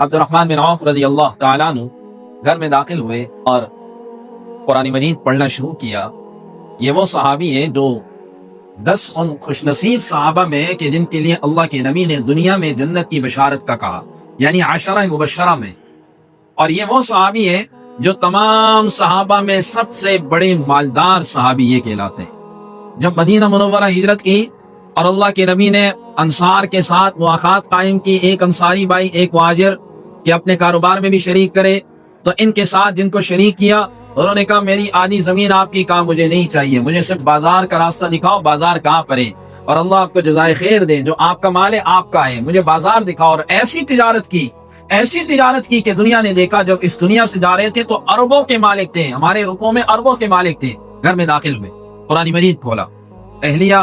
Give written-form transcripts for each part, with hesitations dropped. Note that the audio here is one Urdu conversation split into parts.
عبد الرحمن بن عوف رضی اللہ تعالیٰ عنہ گھر میں داخل ہوئے اور قرآن مجید پڑھنا شروع کیا. یہ وہ صحابی ہے جو 10 ان خوش نصیب صحابہ میں کہ جن کے لیے اللہ کے نبی نے دنیا میں جنت کی بشارت کا کہا، یعنی 10 مبشرہ میں. اور یہ وہ صحابی ہے جو تمام صحابہ میں سب سے بڑے مالدار صحابی یہ کہلاتے ہیں. جب مدینہ منورہ ہجرت کی اور اللہ کے نبی نے انصار کے ساتھ مواخات قائم کی، ایک انصاری بھائی ایک مہاجر کہ اپنے کاروبار میں بھی شریک کرے، تو ان کے ساتھ جن کو شریک کیا انہوں نے کہا میری آدھی زمین آپ کی، کہا مجھے نہیں چاہیے، مجھے صرف بازار کا راستہ دکھاؤ، بازار کہاں پر ہے، اور اللہ آپ کو جزائے خیر دے، جو آپ کا مال ہے آپ کا ہے، مجھے بازار دکھاؤ. اور ایسی تجارت کی کہ دنیا نے دیکھا جب اس دنیا سے جا رہے تھے تو اربوں کے مالک تھے، ہمارے رکوع میں اربوں کے مالک تھے. گھر میں داخل ہوئے، قرآن مجید کھولا، اہلیہ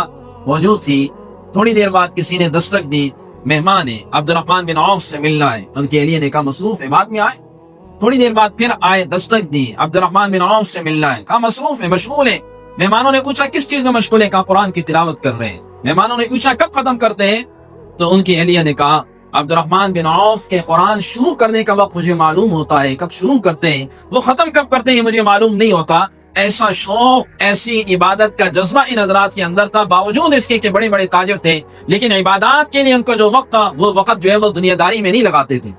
موجود تھی. تھوڑی دیر بعد کسی نے دستک دی، مہمان ہے، عبد الرحمن بن عوف سے ملنا ہے. ان کے اہلیہ نے کہا مصروف ہے، بعد میں آئے. تھوڑی دیر بعد پھر آئے، دستک دی، عبد الرحمن بن عوف سے ملنا ہے، کہا مصروف ہے، مشغول ہے. مہمانوں نے پوچھا کس چیز میں مشغول ہے، کہا قرآن کی تلاوت کر رہے ہیں. مہمانوں نے پوچھا کب ختم کرتے ہیں، تو ان کی اہلیہ نے کہا عبد الرحمن بن عوف کے قرآن شروع کرنے کا وقت مجھے معلوم ہوتا ہے، کب شروع کرتے ہیں، وہ ختم کب کرتے ہیں مجھے معلوم نہیں ہوتا. ایسا شوق، ایسی عبادت کا جذبہ ان حضرات کے اندر تھا، باوجود اس کے کہ بڑے بڑے تاجر تھے، لیکن عبادات کے لیے ان کا جو وقت تھا وہ وقت جو ہے وہ دنیا داری میں نہیں لگاتے تھے.